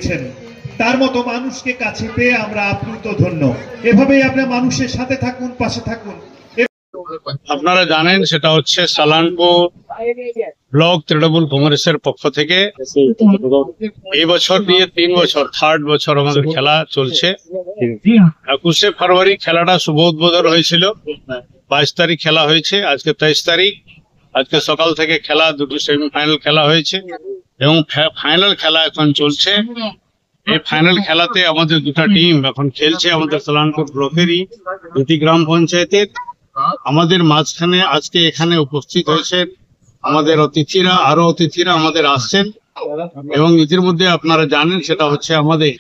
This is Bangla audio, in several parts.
দিয়েছেন। তার মতো মানুষকে কাছে পেয়ে আমরা আপ্লুত ধন্য। এভাবেই আপনারা মানুষের সাথে থাকুন, পাশে থাকুন। আপনারা জানেন সেটা হচ্ছে সালানপুর ব্লক তৃণমূল কংগ্রেসের পক্ষ থেকে এই বছর নিয়ে 3 বছর, 3rd বছর আমাদের খেলা চলছে। 21শে ফেব্রুয়ারি খেলাটা শুভ উদ্বোধন হয়েছিল, 22 তারিখ খেলা হয়েছে, আজকে 23 তারিখ। আজকে সকাল থেকে খেলা, 2টি সেমিফাইনাল খেলা হয়েছে এবং ফাইনাল খেলা এখন চলছে। এই ফাইনাল খেলাতে আমাদের 2টা টিম এখন খেলছে, আমাদের সালানপুর ব্লকেরই 2টি গ্রাম পঞ্চায়েতের। আমাদের মাঝখানে আজকে এখানে উপস্থিত হয়েছেন আমাদের অতিথিরা, আরো অতিথিরা আমাদের আসছেন এবং এদের মধ্যে আপনারা জানেন সেটা হচ্ছে আমাদের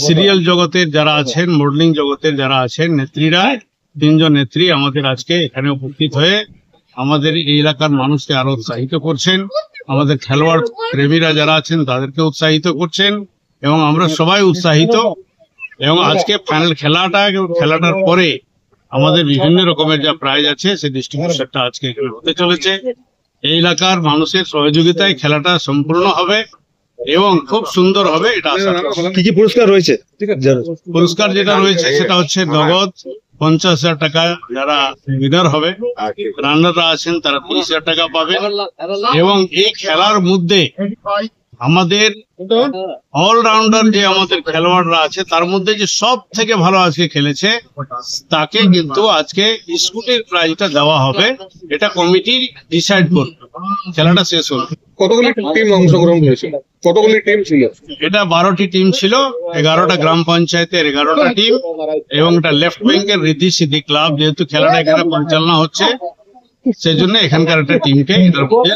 সিরিয়াল জগতের যারা আছেন, মডেলিং জগতের যারা আছেন নেত্রীরা, 3 জন নেত্রী আমাদের আজকে এখানে উপস্থিত হয়ে আমাদের এই এলাকার মানুষকে আরো উৎসাহিত করছেন। আমাদের খেলোয়াড় প্রেমীরা যারা আছেন তাদেরকে উৎসাহিত করছেন এবং আমরা সবাই উৎসাহিত। এবং আজকে ফাইনাল খেলাটার পরে আমাদের বিভিন্ন রকমের যা প্রাইজ আছে সেই ডিস্ট্রিবিউশনটা আজকে এখানে হতে চলেছে। এই এলাকার মানুষের সহযোগিতায় খেলাটা সম্পূর্ণ হবে এবং খুব সুন্দর হবে, এটা আশা করছি। কি কি পুরস্কার রয়েছে? পুরস্কার যেটা রয়েছে সেটা হচ্ছে নগদ 50,000 টাকা যারা উইনার হবে, রানাররা আছেন তারা 30,000 টাকা পাবেন। এবং এই খেলার মধ্যে আমাদের অলরাউন্ডার যে আমাদের খেলোয়াড়রা আছে তার মধ্যে যে সব থেকে ভালো আজকে খেলেছে তাকে কিন্তু আজকে স্কুটির প্রাইজটা দেওয়া হবে। এটা কমিটি ডিসাইড করবে, খেলাটা শেষ হল। কতগুলি টিম অংশগ্রহণ করেছিল? কতগুলি টিম ছিল? এটা 12টি টিম ছিল, 11টা গ্রাম পঞ্চায়েতের 11টা টিম এবং এটা লেফট ব্যাংকের রিদ্ধি সিদ্ধি ক্লাব, যেহেতু খেলাটা এখানে পরিচালনা হচ্ছে সেই জন্য এখানকার একটা টিমকে এটার মধ্যে